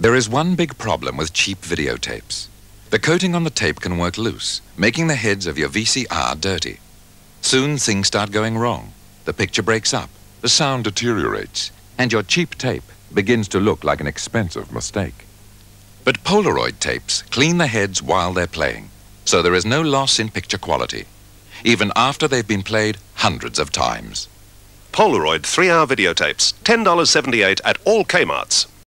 There is one big problem with cheap videotapes. The coating on the tape can work loose, making the heads of your VCR dirty. Soon things start going wrong. The picture breaks up, the sound deteriorates, and your cheap tape begins to look like an expensive mistake. But Polaroid tapes clean the heads while they're playing, so there is no loss in picture quality, even after they've been played hundreds of times. Polaroid 3-hour videotapes, $10.78 at all Kmarts.